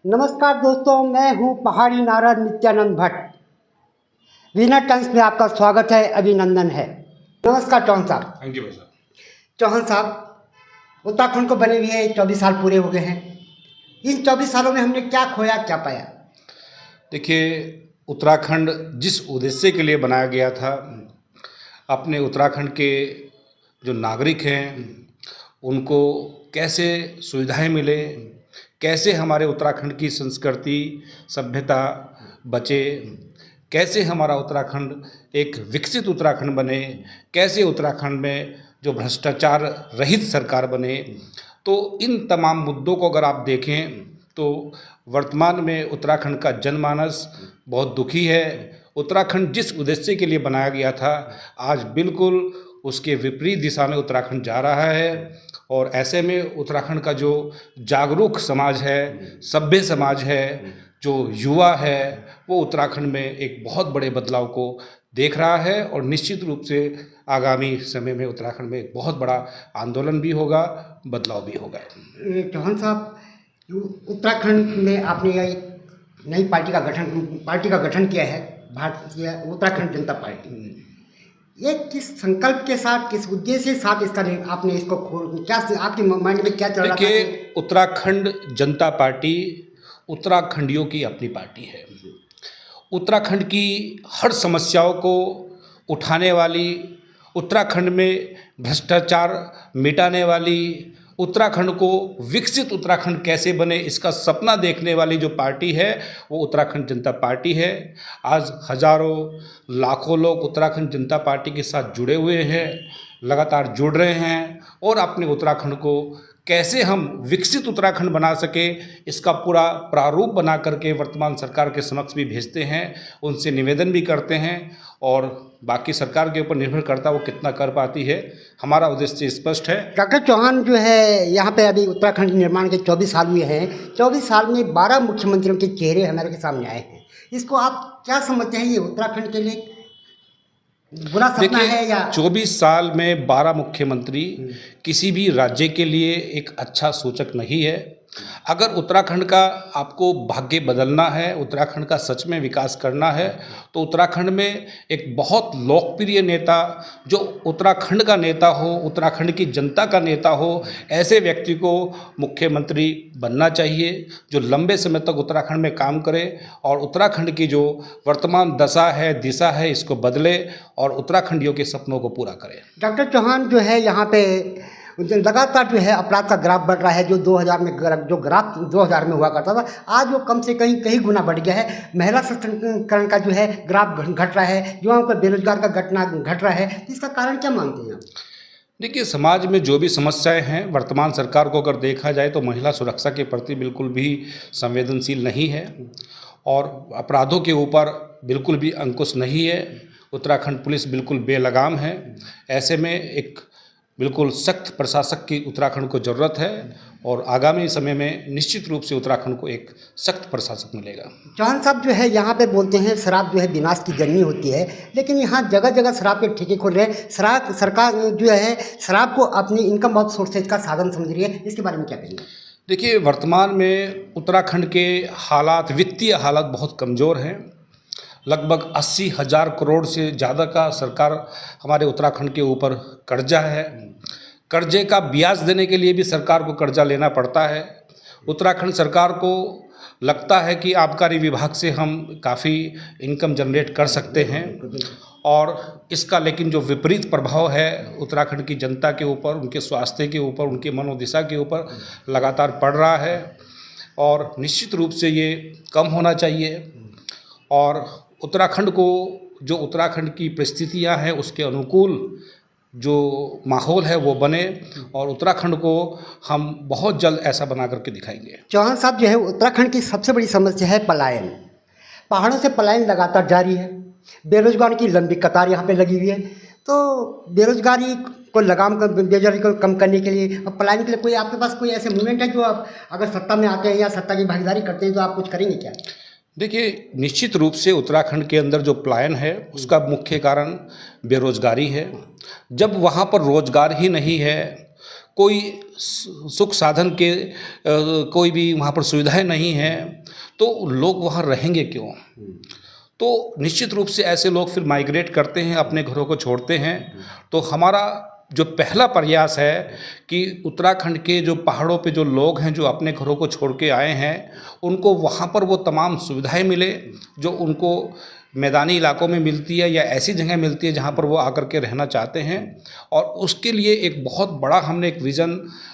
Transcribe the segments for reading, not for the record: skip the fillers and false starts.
नमस्कार दोस्तों, मैं हूं पहाड़ी नारद नित्यानंद भट्ट। विनर टाइम्स में आपका स्वागत है, अभिनंदन है। नमस्कार चौहान साहब। थैंक यू भाई साहब। चौहान साहब, उत्तराखंड को बने हुए 24 साल पूरे हो गए हैं। इन 24 सालों में हमने क्या खोया, क्या पाया? देखिए, उत्तराखंड जिस उद्देश्य के लिए बनाया गया था, अपने उत्तराखंड के जो नागरिक हैं उनको कैसे सुविधाएं मिले, कैसे हमारे उत्तराखंड की संस्कृति सभ्यता बचे, कैसे हमारा उत्तराखंड एक विकसित उत्तराखंड बने, कैसे उत्तराखंड में जो भ्रष्टाचार रहित सरकार बने। तो इन तमाम मुद्दों को अगर आप देखें तो वर्तमान में उत्तराखंड का जनमानस बहुत दुखी है। उत्तराखंड जिस उद्देश्य के लिए बनाया गया था, आज बिल्कुल उसके विपरीत दिशा में उत्तराखंड जा रहा है। और ऐसे में उत्तराखंड का जो जागरूक समाज है, सभ्य समाज है, जो युवा है, वो उत्तराखंड में एक बहुत बड़े बदलाव को देख रहा है। और निश्चित रूप से आगामी समय में उत्तराखंड में एक बहुत बड़ा आंदोलन भी होगा, बदलाव भी होगा। चौहान साहब, उत्तराखंड में आपने एक नई पार्टी का गठन किया है, भारतीय उत्तराखंड जनता पार्टी। ये किस संकल्प के साथ, किस उद्देश्य के साथ इसका आपने इसको क्या आपके माइंड में क्या चल रहा था? देखिए, उत्तराखंड जनता पार्टी उत्तराखंडियों की अपनी पार्टी है। उत्तराखंड की हर समस्याओं को उठाने वाली, उत्तराखंड में भ्रष्टाचार मिटाने वाली, उत्तराखंड को विकसित उत्तराखंड कैसे बने इसका सपना देखने वाली जो पार्टी है वो उत्तराखंड जनता पार्टी है। आज हजारों लाखों लोग उत्तराखंड जनता पार्टी के साथ जुड़े हुए हैं, लगातार जुड़ रहे हैं और अपने उत्तराखंड को कैसे हम विकसित उत्तराखंड बना सके इसका पूरा प्रारूप बना करके वर्तमान सरकार के समक्ष भी भेजते हैं, उनसे निवेदन भी करते हैं। और बाकी सरकार के ऊपर निर्भर करता है वो कितना कर पाती है। हमारा उद्देश्य स्पष्ट है। डॉक्टर चौहान जो है, यहाँ पे अभी उत्तराखंड निर्माण के 24 साल हुए हैं। 24 साल में 12 मुख्यमंत्रियों के चेहरे हमारे के सामने आए हैं। इसको आप क्या समझते हैं, ये उत्तराखंड के लिए बुरा सपना है या? 24 साल में 12 मुख्यमंत्री किसी भी राज्य के लिए एक अच्छा सूचक नहीं है। अगर उत्तराखंड का आपको भाग्य बदलना है, उत्तराखंड का सच में विकास करना है, तो उत्तराखंड में एक बहुत लोकप्रिय नेता, जो उत्तराखंड का नेता हो, उत्तराखंड की जनता का नेता हो, ऐसे व्यक्ति को मुख्यमंत्री बनना चाहिए जो लंबे समय तक उत्तराखंड में काम करे और उत्तराखंड की जो वर्तमान दशा है, दिशा है, इसको बदले और उत्तराखंडियों के सपनों को पूरा करे। डॉक्टर चौहान जो है, यहाँ पे लगातार जो है अपराध का ग्राफ बढ़ रहा है। जो 2000 में जो ग्राफ 2000 में हुआ करता था, आज वो कम से कहीं गुना बढ़ गया है। महिला सशक्तिकरण का जो है ग्राफ घट रहा है, युवाओं का बेरोजगार का घटना घट रहा है। इसका कारण क्या मानते हैं आप? देखिए, समाज में जो भी समस्याएं हैं, वर्तमान सरकार को अगर देखा जाए तो महिला सुरक्षा के प्रति बिल्कुल भी संवेदनशील नहीं है और अपराधों के ऊपर बिल्कुल भी अंकुश नहीं है। उत्तराखंड पुलिस बिल्कुल बेलगाम है। ऐसे में एक बिल्कुल सख्त प्रशासक की उत्तराखंड को ज़रूरत है और आगामी समय में निश्चित रूप से उत्तराखंड को एक सख्त प्रशासक मिलेगा। चौहान साहब जो है, यहाँ पे बोलते हैं शराब जो है विनाश की जननी होती है, लेकिन यहाँ जगह जगह शराब के ठेके खोल रहे हैं। शराब सरकार जो है शराब को अपनी इनकम ऑफ सोर्सेज का साधन समझ रही है। इसके बारे में क्या कहेंगे? देखिए, वर्तमान में उत्तराखंड के हालात, वित्तीय हालात बहुत कमज़ोर हैं। लगभग 80,000 करोड़ से ज़्यादा का सरकार हमारे उत्तराखंड के ऊपर कर्जा है। कर्जे का ब्याज देने के लिए भी सरकार को कर्जा लेना पड़ता है। उत्तराखंड सरकार को लगता है कि आबकारी विभाग से हम काफ़ी इनकम जनरेट कर सकते हैं और इसका लेकिन जो विपरीत प्रभाव है उत्तराखंड की जनता के ऊपर, उनके स्वास्थ्य के ऊपर, उनकी मनोदशा के ऊपर लगातार पड़ रहा है और निश्चित रूप से ये कम होना चाहिए। और उत्तराखंड को, जो उत्तराखंड की परिस्थितियां हैं उसके अनुकूल जो माहौल है वो बने और उत्तराखंड को हम बहुत जल्द ऐसा बना करके दिखाएंगे। चौहान साहब जो है, उत्तराखंड की सबसे बड़ी समस्या है पलायन। पहाड़ों से पलायन लगातार जारी है। बेरोजगारी की लंबी कतार यहाँ पे लगी हुई है। तो बेरोजगारी को बेरोजगारी को कम करने के लिए, अब पलायन के लिए कोई आपके पास कोई ऐसे मूवमेंट है जो आप अगर सत्ता में आते हैं या सत्ता की भागीदारी करते हैं तो आप कुछ करेंगे क्या? देखिए, निश्चित रूप से उत्तराखंड के अंदर जो पलायन है उसका मुख्य कारण बेरोजगारी है। जब वहाँ पर रोजगार ही नहीं है, कोई सुख साधन के कोई भी वहाँ पर सुविधाएं नहीं हैं, तो लोग वहाँ रहेंगे क्यों? तो निश्चित रूप से ऐसे लोग फिर माइग्रेट करते हैं, अपने घरों को छोड़ते हैं। तो हमारा जो पहला प्रयास है कि उत्तराखंड के जो पहाड़ों पे जो लोग हैं, जो अपने घरों को छोड़ के आए हैं, उनको वहाँ पर वो तमाम सुविधाएं मिले जो उनको मैदानी इलाकों में मिलती है या ऐसी जगह मिलती है जहाँ पर वो आकर के रहना चाहते हैं। और उसके लिए एक बहुत बड़ा हमने एक विज़न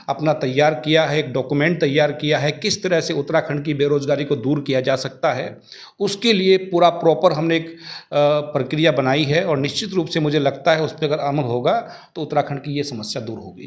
अपना तैयार किया है, एक डॉक्यूमेंट तैयार किया है, किस तरह से उत्तराखंड की बेरोज़गारी को दूर किया जा सकता है। उसके लिए पूरा प्रॉपर हमने एक प्रक्रिया बनाई है और निश्चित रूप से मुझे लगता है उस पर अगर अमल होगा तो उत्तराखंड की ये समस्या दूर होगी।